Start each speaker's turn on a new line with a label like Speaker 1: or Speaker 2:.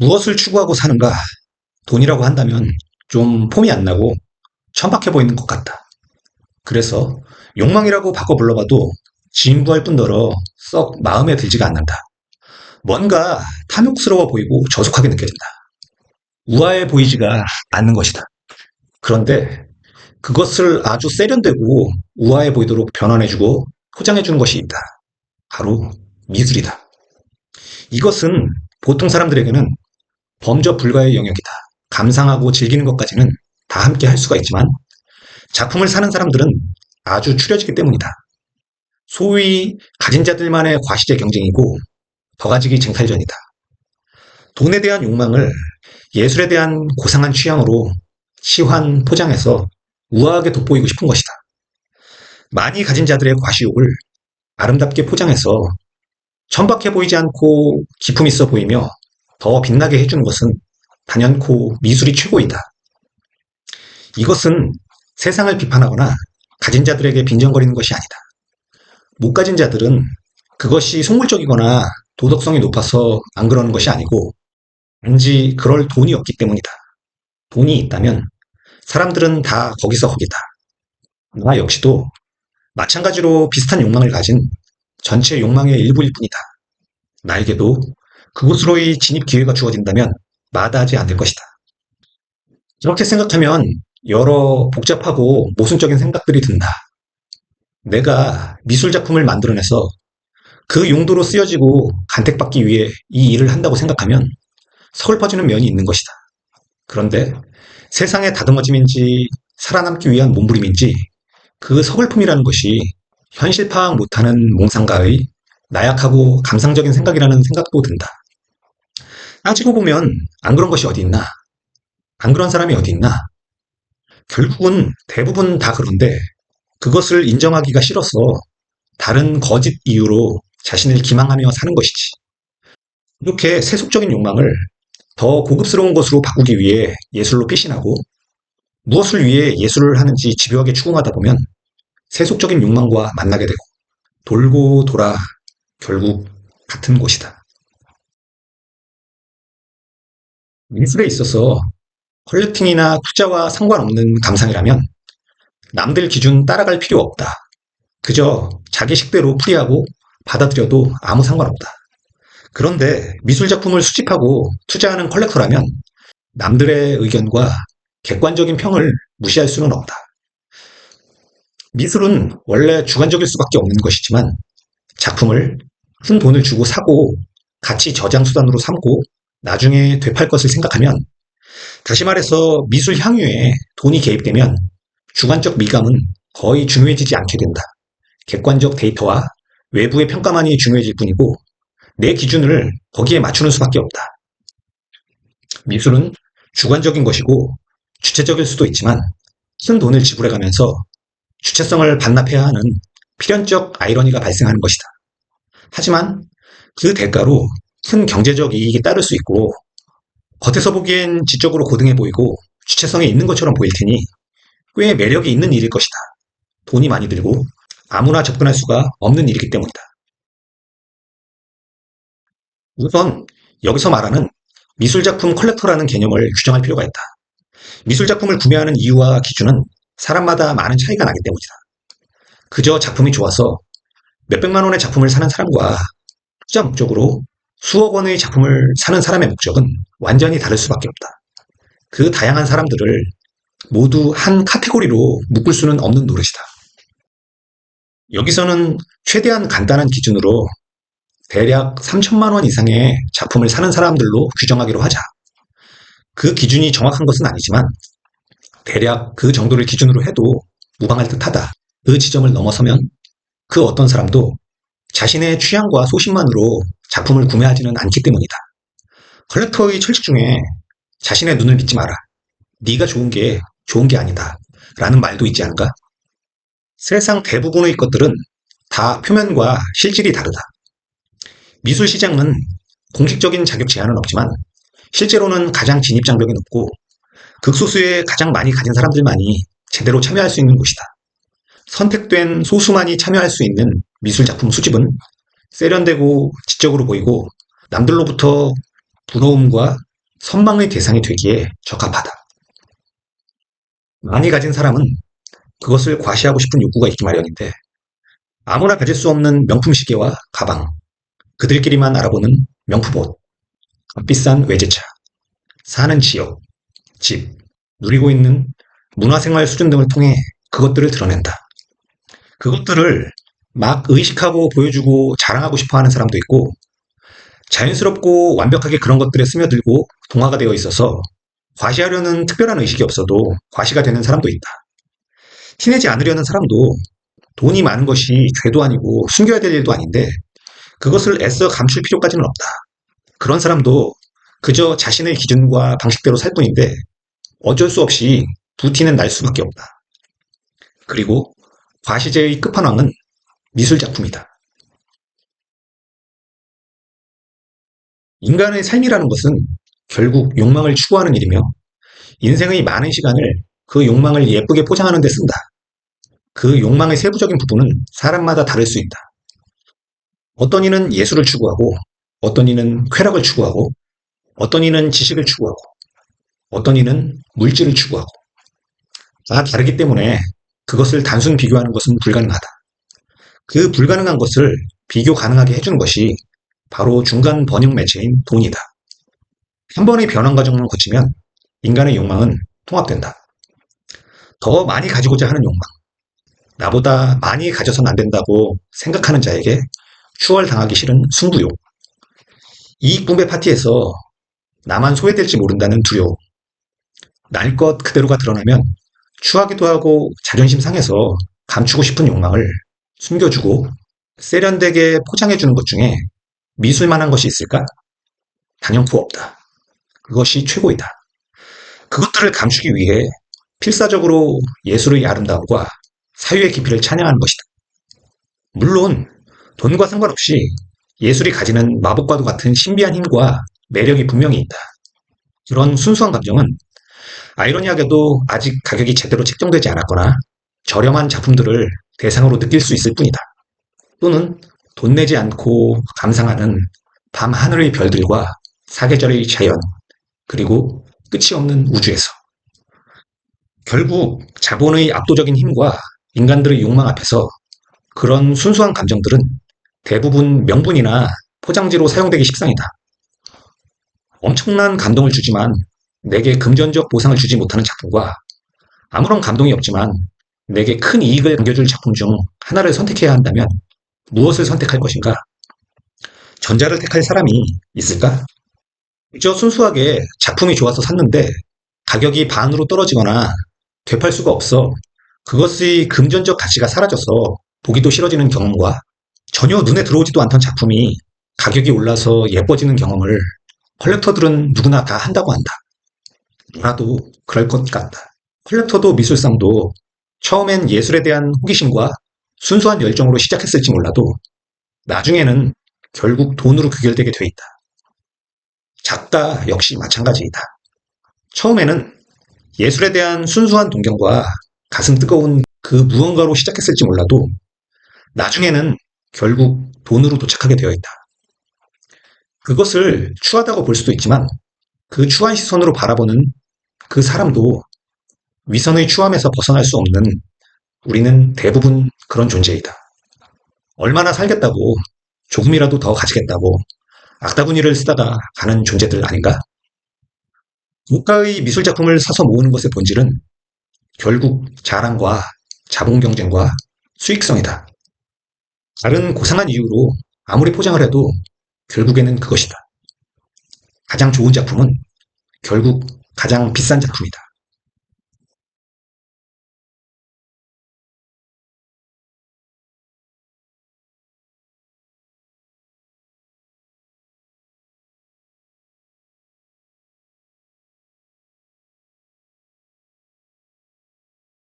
Speaker 1: 무엇을 추구하고 사는가? 돈이라고 한다면 좀 폼이 안 나고 천박해 보이는 것 같다. 그래서 욕망이라고 바꿔 불러봐도 진부할 뿐더러 썩 마음에 들지가 않는다. 뭔가 탐욕스러워 보이고 저속하게 느껴진다. 우아해 보이지가 않는 것이다. 그런데 그것을 아주 세련되고 우아해 보이도록 변환해주고 포장해주는 것이 있다. 바로 미술이다. 이것은 보통 사람들에게는 범접 불가의 영역이다. 감상하고 즐기는 것까지는 다 함께 할 수가 있지만 작품을 사는 사람들은 아주 추려지기 때문이다. 소위 가진 자들만의 과시제 경쟁이고 더 가지기 쟁탈전이다. 돈에 대한 욕망을 예술에 대한 고상한 취향으로 시환 포장해서 우아하게 돋보이고 싶은 것이다. 많이 가진 자들의 과시욕을 아름답게 포장해서 천박해 보이지 않고 기품 있어 보이며 더 빛나게 해주는 것은 단연코 미술이 최고이다. 이것은 세상을 비판하거나 가진 자들에게 빈정거리는 것이 아니다. 못 가진 자들은 그것이 속물적이거나 도덕성이 높아서 안 그러는 것이 아니고 단지 그럴 돈이 없기 때문이다. 돈이 있다면 사람들은 다 거기다. 나 역시도 마찬가지로 비슷한 욕망을 가진 전체 욕망의 일부일 뿐이다. 나에게도 그곳으로의 진입 기회가 주어진다면 마다하지 않을 것이다. 이렇게 생각하면 여러 복잡하고 모순적인 생각들이 든다. 내가 미술 작품을 만들어내서 그 용도로 쓰여지고 간택받기 위해 이 일을 한다고 생각하면 서글퍼지는 면이 있는 것이다. 그런데 세상의 다듬어짐인지 살아남기 위한 몸부림인지 그 서글픔이라는 것이 현실 파악 못하는 몽상가의 나약하고 감상적인 생각이라는 생각도 든다. 따지고 보면 안 그런 것이 어디 있나? 안 그런 사람이 어디 있나? 결국은 대부분 다 그런데 그것을 인정하기가 싫어서 다른 거짓 이유로 자신을 기망하며 사는 것이지. 이렇게 세속적인 욕망을 더 고급스러운 것으로 바꾸기 위해 예술로 피신하고 무엇을 위해 예술을 하는지 집요하게 추궁하다 보면 세속적인 욕망과 만나게 되고 돌고 돌아 결국 같은 곳이다. 미술에 있어서 컬렉팅이나 투자와 상관없는 감상이라면 남들 기준 따라갈 필요 없다. 그저 자기 식대로 풀이하고 받아들여도 아무 상관없다. 그런데 미술 작품을 수집하고 투자하는 컬렉터라면 남들의 의견과 객관적인 평을 무시할 수는 없다. 미술은 원래 주관적일 수밖에 없는 것이지만 작품을 큰 돈을 주고 사고 가치 저장 수단으로 삼고 나중에 되팔 것을 생각하면, 다시 말해서 미술 향유에 돈이 개입되면 주관적 미감은 거의 중요해지지 않게 된다. 객관적 데이터와 외부의 평가만이 중요해질 뿐이고 내 기준을 거기에 맞추는 수밖에 없다. 미술은 주관적인 것이고 주체적일 수도 있지만 큰 돈을 지불해가면서 주체성을 반납해야 하는 필연적 아이러니가 발생하는 것이다. 하지만 그 대가로 큰 경제적 이익이 따를 수 있고 겉에서 보기엔 지적으로 고등해 보이고 주체성이 있는 것처럼 보일 테니 꽤 매력이 있는 일일 것이다. 돈이 많이 들고 아무나 접근할 수가 없는 일이기 때문이다. 우선 여기서 말하는 미술작품 컬렉터라는 개념을 규정할 필요가 있다. 미술작품을 구매하는 이유와 기준은 사람마다 많은 차이가 나기 때문이다. 그저 작품이 좋아서 몇백만 원의 작품을 사는 사람과 투자 목적으로 수억 원의 작품을 사는 사람의 목적은 완전히 다를 수밖에 없다. 그 다양한 사람들을 모두 한 카테고리로 묶을 수는 없는 노릇이다. 여기서는 최대한 간단한 기준으로 대략 3천만 원 이상의 작품을 사는 사람들로 규정하기로 하자. 그 기준이 정확한 것은 아니지만 대략 그 정도를 기준으로 해도 무방할 듯하다. 그 지점을 넘어서면 그 어떤 사람도 자신의 취향과 소신만으로 작품을 구매하지는 않기 때문이다. 컬렉터의 철칙 중에 자신의 눈을 믿지 마라. 네가 좋은 게 아니다. 라는 말도 있지 않을까? 세상 대부분의 것들은 다 표면과 실질이 다르다. 미술 시장은 공식적인 자격 제한은 없지만 실제로는 가장 진입 장벽이 높고 극소수의 가장 많이 가진 사람들만이 제대로 참여할 수 있는 곳이다. 선택된 소수만이 참여할 수 있는 미술 작품 수집은 세련되고 지적으로 보이고 남들로부터 부러움과 선망의 대상이 되기에 적합하다. 많이 가진 사람은 그것을 과시하고 싶은 욕구가 있기 마련인데 아무나 가질 수 없는 명품 시계와 가방, 그들끼리만 알아보는 명품 옷, 값비싼 외제차, 사는 지역, 집, 누리고 있는 문화생활 수준 등을 통해 그것들을 드러낸다. 그것들을 막 의식하고 보여주고 자랑하고 싶어 하는 사람도 있고 자연스럽고 완벽하게 그런 것들에 스며들고 동화가 되어 있어서 과시하려는 특별한 의식이 없어도 과시가 되는 사람도 있다. 티내지 않으려는 사람도 돈이 많은 것이 죄도 아니고 숨겨야 될 일도 아닌데 그것을 애써 감출 필요까지는 없다. 그런 사람도 그저 자신의 기준과 방식대로 살 뿐인데 어쩔 수 없이 부티는 날 수밖에 없다. 그리고 과시제의 끝판왕은 미술작품이다. 인간의 삶이라는 것은 결국 욕망을 추구하는 일이며 인생의 많은 시간을 그 욕망을 예쁘게 포장하는 데 쓴다. 그 욕망의 세부적인 부분은 사람마다 다를 수 있다. 어떤 이는 예술을 추구하고 어떤 이는 쾌락을 추구하고 어떤 이는 지식을 추구하고 어떤 이는 물질을 추구하고 다 다르기 때문에 그것을 단순 비교하는 것은 불가능하다. 그 불가능한 것을 비교 가능하게 해주는 것이 바로 중간 번역 매체인 돈이다. 한 번의 변환 과정만 거치면 인간의 욕망은 통합된다. 더 많이 가지고자 하는 욕망, 나보다 많이 가져선 안 된다고 생각하는 자에게 추월당하기 싫은 승부욕, 이익분배 파티에서 나만 소외될지 모른다는 두려움, 날 것 그대로가 드러나면 추하기도 하고 자존심 상해서 감추고 싶은 욕망을 숨겨주고 세련되게 포장해주는 것 중에 미술만한 것이 있을까? 단연코 없다. 그것이 최고이다. 그것들을 감추기 위해 필사적으로 예술의 아름다움과 사유의 깊이를 찬양하는 것이다. 물론 돈과 상관없이 예술이 가지는 마법과도 같은 신비한 힘과 매력이 분명히 있다. 그런 순수한 감정은 아이러니하게도 아직 가격이 제대로 책정되지 않았거나 저렴한 작품들을 대상으로 느낄 수 있을 뿐이다. 또는 돈 내지 않고 감상하는 밤 하늘의 별들과 사계절의 자연, 그리고 끝이 없는 우주에서. 결국 자본의 압도적인 힘과 인간들의 욕망 앞에서 그런 순수한 감정들은 대부분 명분이나 포장지로 사용되기 십상이다. 엄청난 감동을 주지만 내게 금전적 보상을 주지 못하는 작품과 아무런 감동이 없지만 내게 큰 이익을 안겨줄 작품 중 하나를 선택해야 한다면 무엇을 선택할 것인가? 전자를 택할 사람이 있을까? 그저 순수하게 작품이 좋아서 샀는데 가격이 반으로 떨어지거나 되팔 수가 없어 그것의 금전적 가치가 사라져서 보기도 싫어지는 경험과 전혀 눈에 들어오지도 않던 작품이 가격이 올라서 예뻐지는 경험을 컬렉터들은 누구나 다 한다고 한다. 나도 그럴 것 같다. 컬렉터도 미술상도 처음엔 예술에 대한 호기심과 순수한 열정으로 시작했을지 몰라도 나중에는 결국 돈으로 귀결되게 돼 있다. 작가 역시 마찬가지이다. 처음에는 예술에 대한 순수한 동경과 가슴 뜨거운 그 무언가로 시작했을지 몰라도 나중에는 결국 돈으로 도착하게 되어 있다. 그것을 추하다고 볼 수도 있지만 그 추한 시선으로 바라보는 그 사람도 위선의 추함에서 벗어날 수 없는 우리는 대부분 그런 존재이다. 얼마나 살겠다고 조금이라도 더 가지겠다고 악다구니를 쓰다가 가는 존재들 아닌가? 고가의 미술작품을 사서 모으는 것의 본질은 결국 자랑과 자본 경쟁과 수익성이다. 다른 고상한 이유로 아무리 포장을 해도 결국에는 그것이다. 가장 좋은 작품은 결국 가장 비싼 작품이다.